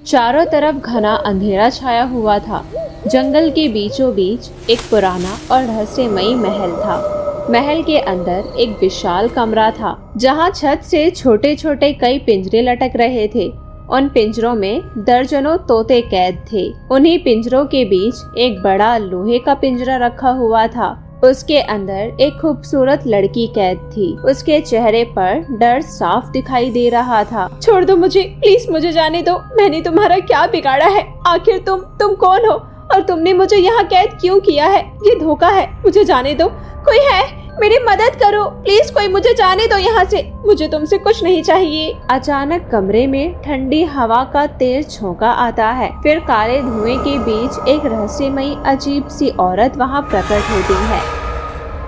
चारों तरफ घना अंधेरा छाया हुआ था। जंगल के बीचों बीच एक पुराना और रहस्यमयी महल था। महल के अंदर एक विशाल कमरा था, जहां छत से छोटे छोटे कई पिंजरे लटक रहे थे। उन पिंजरों में दर्जनों तोते कैद थे। उन्हीं पिंजरों के बीच एक बड़ा लोहे का पिंजरा रखा हुआ था। उसके अंदर एक खूबसूरत लड़की कैद थी। उसके चेहरे पर डर साफ दिखाई दे रहा था। छोड़ दो मुझे, प्लीज मुझे जाने दो। मैंने तुम्हारा क्या बिगाड़ा है? आखिर तुम कौन हो और तुमने मुझे यहाँ कैद क्यों किया है? ये धोखा है, मुझे जाने दो। कोई है? मेरी मदद करो प्लीज, कोई मुझे जाने दो यहाँ से। मुझे तुमसे कुछ नहीं चाहिए। अचानक कमरे में ठंडी हवा का तेज झोंका आता है। फिर काले धुएं के बीच एक रहस्यमयी अजीब सी औरत वहाँ प्रकट होती है।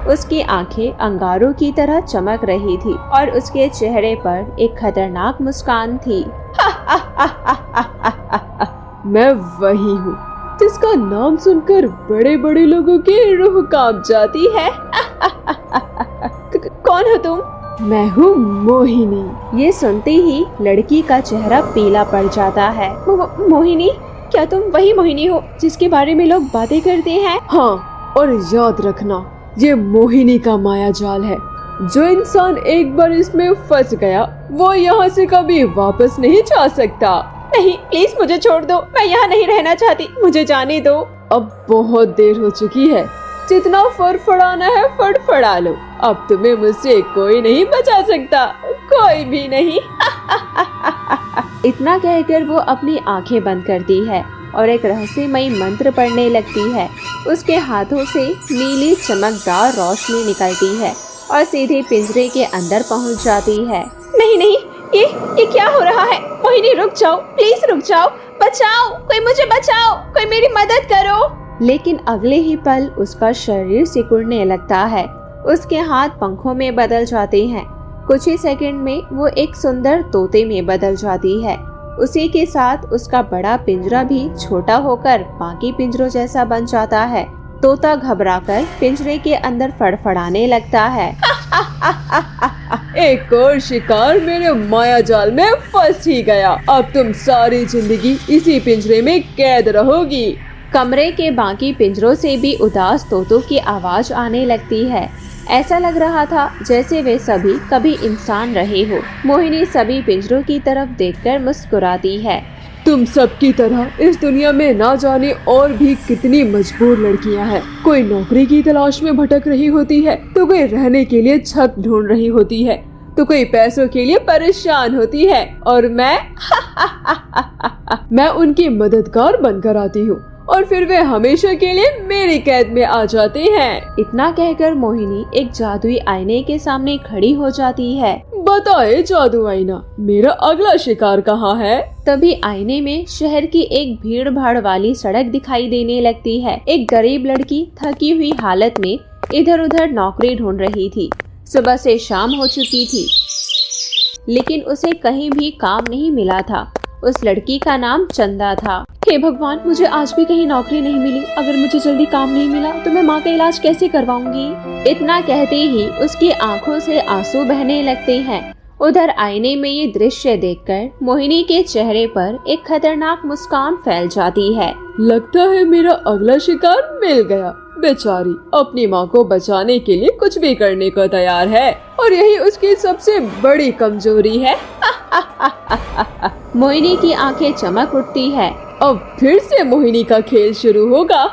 उसकी आंखें अंगारों की तरह चमक रही थी और उसके चेहरे पर एक खतरनाक मुस्कान थी। मैं वही हूँ जिसका नाम सुनकर बड़े बड़े लोगों की रूह कांप जाती है। कौन हो तुम? मैं हूँ मोहिनी। ये सुनते ही लड़की का चेहरा पीला पड़ जाता है। मोहिनी? क्या तुम वही मोहिनी हो जिसके बारे में लोग बातें करते हैं? हाँ, और याद रखना, ये मोहिनी का माया जाल है। जो इंसान एक बार इसमें फंस गया वो यहाँ से कभी वापस नहीं जा सकता। नहीं, प्लीज मुझे छोड़ दो, मैं यहाँ नहीं रहना चाहती, मुझे जाने दो। अब बहुत देर हो चुकी है, जितना फड़फड़ाना है फड़फड़ा लो। अब तुम्हें मुझसे कोई नहीं बचा सकता, कोई भी नहीं। इतना कहकर वो अपनी आंखें बंद करती है और एक रहस्यमयी मंत्र पढ़ने लगती है। उसके हाथों से नीली चमकदार रोशनी निकलती है और सीधे पिंजरे के अंदर पहुंच जाती है। नहीं नहीं, ये क्या हो रहा है? मोहिनी रुक जाओ, प्लीज रुक जाओ, बचाओ, कोई मुझे बचाओ, कोई मेरी मदद करो। लेकिन अगले ही पल उसका शरीर सिकुड़ने लगता है। उसके हाथ पंखों में बदल जाते हैं। कुछ ही सेकंड में वो एक सुंदर तोते में बदल जाती है। उसी के साथ उसका बड़ा पिंजरा भी छोटा होकर बाकी पिंजरों जैसा बन जाता है। तोता घबराकर पिंजरे के अंदर फड़फड़ाने लगता है। एक और शिकार मेरे माया जाल में फंस ही गया। अब तुम सारी जिंदगी इसी पिंजरे में कैद रहोगी। कमरे के बाकी पिंजरों से भी उदास तोतों की आवाज आने लगती है। ऐसा लग रहा था जैसे वे सभी कभी इंसान रहे हो। मोहिनी सभी पिंजरों की तरफ देखकर मुस्कुराती है। तुम सबकी तरह इस दुनिया में ना जाने और भी कितनी मजबूर लड़कियां हैं। कोई नौकरी की तलाश में भटक रही होती है, तो कोई रहने के लिए छत ढूंढ रही होती है, तो कोई पैसों के लिए परेशान होती है, और मैं उनकी मददगार बनकर आती हूँ और फिर वे हमेशा के लिए मेरी कैद में आ जाते हैं। इतना कहकर मोहिनी एक जादुई आईने के सामने खड़ी हो जाती है। बताए जादू आईना, मेरा अगला शिकार कहाँ है? तभी आईने में शहर की एक भीड़ भाड़ वाली सड़क दिखाई देने लगती है। एक गरीब लड़की थकी हुई हालत में इधर उधर नौकरी ढूंढ रही थी। सुबह से शाम हो चुकी थी, लेकिन उसे कहीं भी काम नहीं मिला था। उस लड़की का नाम चंदा था। हे भगवान, मुझे आज भी कहीं नौकरी नहीं मिली। अगर मुझे जल्दी काम नहीं मिला तो मैं माँ का इलाज कैसे करवाऊंगी? इतना कहते ही उसकी आंखों से आंसू बहने लगते हैं। उधर आईने में ये दृश्य देखकर मोहिनी के चेहरे पर एक खतरनाक मुस्कान फैल जाती है। लगता है मेरा अगला शिकार मिल गया। बेचारी अपनी माँ को बचाने के लिए कुछ भी करने को तैयार है, और यही उसकी सबसे बड़ी कमजोरी है। मोहिनी की आंखें चमक उठती है। अब फिर से मोहिनी का खेल शुरू होगा।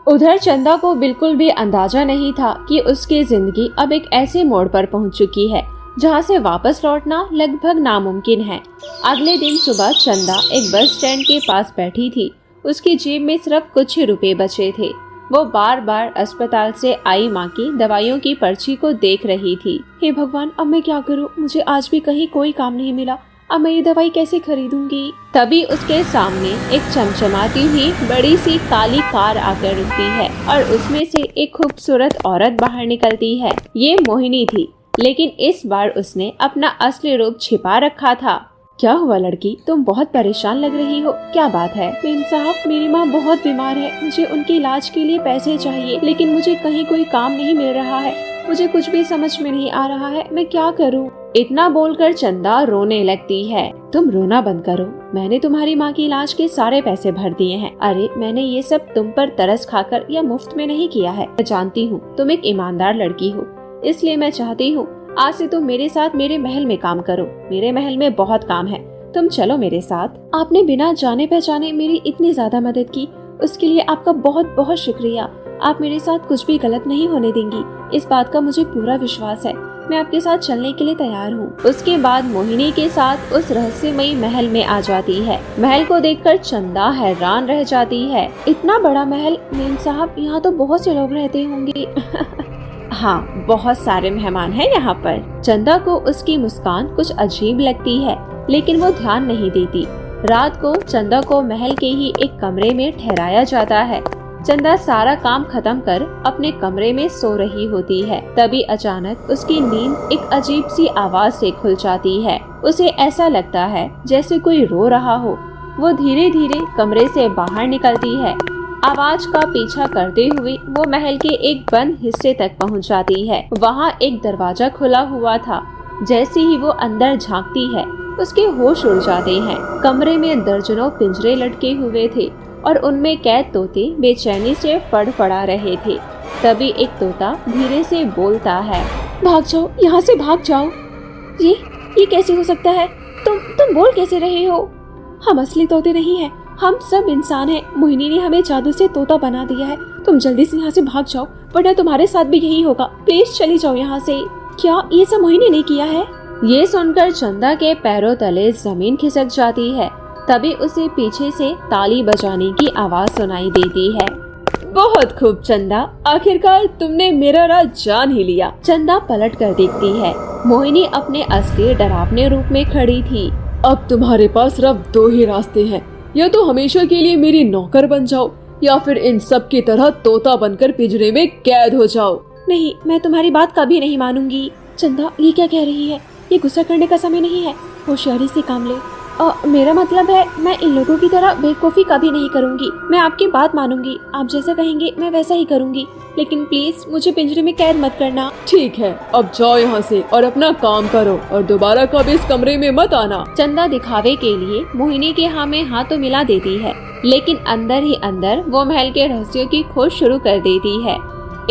उधर चंदा को बिल्कुल भी अंदाजा नहीं था कि उसकी जिंदगी अब एक ऐसे मोड़ पर पहुंच चुकी है जहां से वापस लौटना लगभग नामुमकिन है। अगले दिन सुबह चंदा एक बस स्टैंड के पास बैठी थी। उसकी जेब में सिर्फ कुछ ही रुपए बचे थे। वो बार बार अस्पताल से आई माँ की दवाइयों की पर्ची को देख रही थी। हे भगवान, अब मैं क्या करूँ? मुझे आज भी कहीं कोई काम नहीं मिला। अब मैं ये दवाई कैसे खरीदूंगी? तभी उसके सामने एक चमचमाती हुई बड़ी सी काली कार आकर रुकती है और उसमें से एक खूबसूरत औरत बाहर निकलती है। ये मोहिनी थी, लेकिन इस बार उसने अपना असली रूप छिपा रखा था। क्या हुआ लड़की, तुम बहुत परेशान लग रही हो, क्या बात है? मेम साहब, मेरी माँ बहुत बीमार है, मुझे उनके इलाज के लिए पैसे चाहिए, लेकिन मुझे कहीं कोई काम नहीं मिल रहा है। मुझे कुछ भी समझ में नहीं आ रहा है, मैं क्या करूं? इतना बोलकर चंदा रोने लगती है। तुम रोना बंद करो, मैंने तुम्हारी माँ की इलाज के सारे पैसे भर दिए हैं। अरे मैंने ये सब तुम पर तरस खाकर या मुफ्त में नहीं किया है। मैं जानती हूँ तुम एक ईमानदार लड़की हो, इसलिए मैं चाहती हूँ आज से तुम मेरे साथ मेरे महल में काम करो। मेरे महल में बहुत काम है, तुम चलो मेरे साथ। आपने बिना जाने पहचाने मेरी इतनी ज्यादा मदद की, उसके लिए आपका बहुत बहुत शुक्रिया। आप मेरे साथ कुछ भी गलत नहीं होने देंगी, इस बात का मुझे पूरा विश्वास है। मैं आपके साथ चलने के लिए तैयार हूँ। उसके बाद मोहिनी के साथ उस रहस्यमयी महल में आ जाती है। महल को देखकर चंदा हैरान रह जाती है। इतना बड़ा महल, मेम साहब यहाँ तो बहुत से लोग रहते होंगे। हाँ, बहुत सारे मेहमान हैं यहाँ पर। चंदा को उसकी मुस्कान कुछ अजीब लगती है, लेकिन वो ध्यान नहीं देती। रात को चंदा को महल के ही एक कमरे में ठहराया जाता है। चंदा सारा काम खत्म कर अपने कमरे में सो रही होती है। तभी अचानक उसकी नींद एक अजीब सी आवाज से खुल जाती है। उसे ऐसा लगता है जैसे कोई रो रहा हो। वो धीरे धीरे कमरे से बाहर निकलती है। आवाज का पीछा करते हुए वो महल के एक बंद हिस्से तक पहुंच जाती है। वहाँ एक दरवाजा खुला हुआ था। जैसे ही वो अंदर झांकती है, उसके होश उड़ जाते हैं। कमरे में दर्जनों पिंजरे लटके हुए थे और उनमें कैद तोते बेचैनी से फड़फड़ा रहे थे। तभी एक तोता धीरे से बोलता है, भाग जाओ, यहाँ से भाग जाओ। ये कैसे हो सकता है? तुम बोल कैसे रहे हो? हम असली तोते नहीं हैं, हम सब इंसान हैं। मोहिनी ने हमें जादू से तोता बना दिया है। तुम जल्दी से यहाँ से भाग जाओ, वरना तुम्हारे साथ भी यही होगा। प्लीज चली जाओ यहाँ से। क्या ये सब मोहिनी ने किया है? ये सुनकर चंदा के पैरों तले जमीन खिसक जाती है। तभी उसे पीछे से ताली बजाने की आवाज सुनाई देती है। बहुत खूब चंदा, आखिरकार तुमने मेरा राज जान ही लिया। चंदा पलट कर देखती है। मोहिनी अपने असली डरावने रूप में खड़ी थी। अब तुम्हारे पास सिर्फ दो ही रास्ते हैं, या तो हमेशा के लिए मेरी नौकर बन जाओ, या फिर इन सब की तरह तोता बनकर पिंजरे में कैद हो जाओ। नहीं, मैं तुम्हारी बात कभी नहीं मानूंगी। चंदा, ये क्या कह रही है? ये गुस्सा करने का समय नहीं है, होशियारी से काम ले। मेरा मतलब है, मैं इन लोगों की तरह बेवकूफ़ी कभी नहीं करूंगी। मैं आपकी बात मानूंगी, आप जैसा कहेंगे मैं वैसा ही करूंगी। लेकिन प्लीज मुझे पिंजरे में कैद मत करना। ठीक है, अब जाओ यहाँ से और अपना काम करो और दोबारा कभी इस कमरे में मत आना। चंदा दिखावे के लिए मोहिनी के हाँ में हाँ तो मिला देती है, लेकिन अंदर ही अंदर वो महल के रहस्यों की खोज शुरू कर देती है।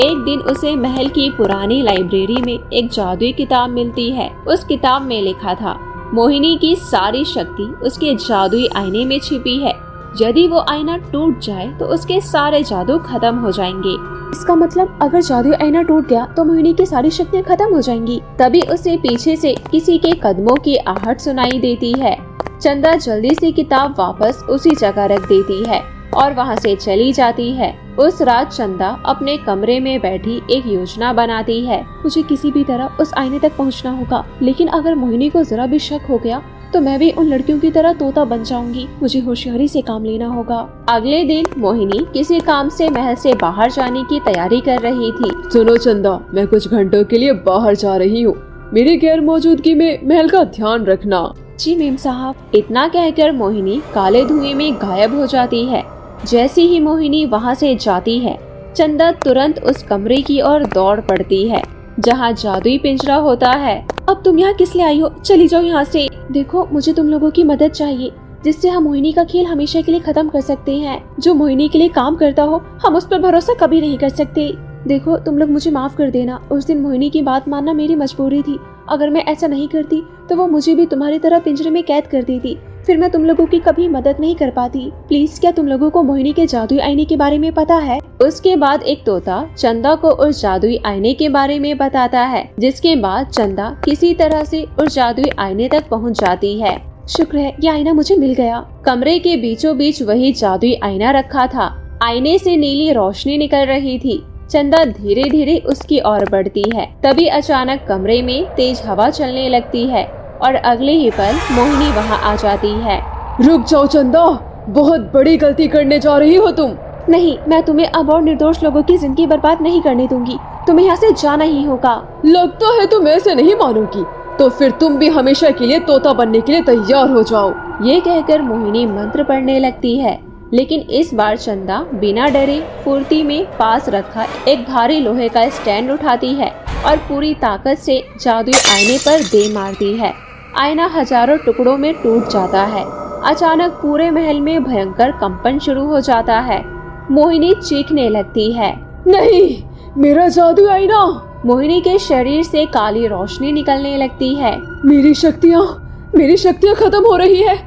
एक दिन उसे महल की पुरानी लाइब्रेरी में एक जादुई किताब मिलती है। उस किताब में लिखा था, मोहिनी की सारी शक्ति उसके जादुई आईने में छिपी है। यदि वो आईना टूट जाए तो उसके सारे जादू खत्म हो जाएंगे। इसका मतलब अगर जादुई आईना टूट गया तो मोहिनी की सारी शक्तियाँ खत्म हो जाएंगी। तभी उसे पीछे से किसी के कदमों की आहट सुनाई देती है। चंदा जल्दी से किताब वापस उसी जगह रख देती है और वहाँ से चली जाती है। उस रात चंदा अपने कमरे में बैठी एक योजना बनाती है। मुझे किसी भी तरह उस आईने तक पहुँचना होगा, लेकिन अगर मोहिनी को जरा भी शक हो गया तो मैं भी उन लड़कियों की तरह तोता बन जाऊंगी। मुझे होशियारी से काम लेना होगा। अगले दिन मोहिनी किसी काम से महल से बाहर जाने की तैयारी कर रही थी। सुनो चंदा, मैं कुछ घंटों के लिए बाहर जा रही हूँ, मेरी गैर मौजूदगी में महल का ध्यान रखना। जी मेम साहब। इतना कहकर मोहिनी काले धुएं में गायब हो जाती है। जैसी ही मोहिनी वहाँ से जाती है, चंदा तुरंत उस कमरे की ओर दौड़ पड़ती है जहाँ जादुई पिंजरा होता है। अब तुम यहाँ किस लिए आई हो? चली जाओ यहाँ से। देखो, मुझे तुम लोगों की मदद चाहिए, जिससे हम मोहिनी का खेल हमेशा के लिए खत्म कर सकते हैं। जो मोहिनी के लिए काम करता हो, हम उस पर भरोसा कभी नहीं कर सकते। देखो, तुम लोग मुझे माफ कर देना। उस दिन मोहिनी की बात मानना मेरी मजबूरी थी। अगर मैं ऐसा नहीं करती तो वो मुझे भी तुम्हारी तरह पिंजरे में कैद कर देती। फिर मैं तुम लोगों की कभी मदद नहीं कर पाती। प्लीज, क्या तुम लोगों को मोहिनी के जादुई आईने के बारे में पता है? उसके बाद एक तोता चंदा को उस जादुई आईने के बारे में बताता है, जिसके बाद चंदा किसी तरह से उस जादुई आईने तक पहुंच जाती है। शुक्र है, ये आईना मुझे मिल गया। कमरे के बीचों बीच वही जादुई आईना रखा था। आईने से नीली रोशनी निकल रही थी। चंदा धीरे धीरे उसकी ओर बढ़ती है। तभी अचानक कमरे में तेज हवा चलने लगती है और अगले ही पल मोहिनी वहाँ आ जाती है। रुक जाओ चंदा, बहुत बड़ी गलती करने जा रही हो तुम। नहीं, मैं तुम्हें अब और निर्दोष लोगों की जिंदगी बर्बाद नहीं करने दूंगी। तुम्हें यहाँ से जाना ही होगा। लगता है तुम ऐसे नहीं मानोगी, तो फिर तुम भी हमेशा के लिए तोता बनने के लिए तैयार हो जाओ। ये कहकर मोहिनी मंत्र पढ़ने लगती है, लेकिन इस बार चंदा बिना डरे फुर्ती में पास रखा एक भारी लोहे का स्टैंड उठाती है और पूरी ताकत से जादुई आईने पर दे मारती है। आईना हजारों टुकड़ों में टूट जाता है। अचानक पूरे महल में भयंकर कंपन शुरू हो जाता है। मोहिनी चीखने लगती है। नहीं, मेरा जादू आईना। मोहिनी के शरीर से काली रोशनी निकलने लगती है। मेरी शक्तियाँ खत्म हो रही है।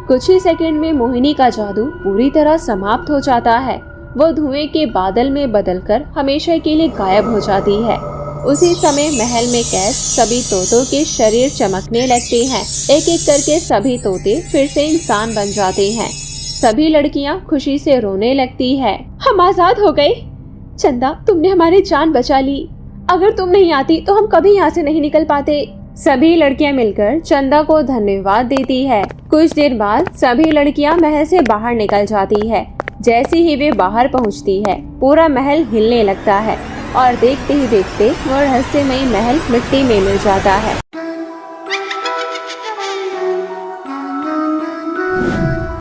कुछ ही सेकंड में मोहिनी का जादू पूरी तरह समाप्त हो जाता है। वो धुएं के बादल में बदलकर हमेशा के लिए गायब हो जाती है। उसी समय महल में कैद सभी तोतों के शरीर चमकने लगते हैं। एक एक करके सभी तोते फिर से इंसान बन जाते हैं। सभी लड़कियां खुशी से रोने लगती है। हम आजाद हो गए। चंदा, तुमने हमारी जान बचा ली। अगर तुम नहीं आती तो हम कभी यहाँ से नहीं निकल पाते। सभी लड़कियां मिलकर चंदा को धन्यवाद देती है। कुछ देर बाद सभी लड़कियां महल से बाहर निकल जाती है। जैसे ही वे बाहर पहुंचती है, पूरा महल हिलने लगता है और देखते ही देखते वो रहस्यमयी महल मिट्टी में मिल जाता है।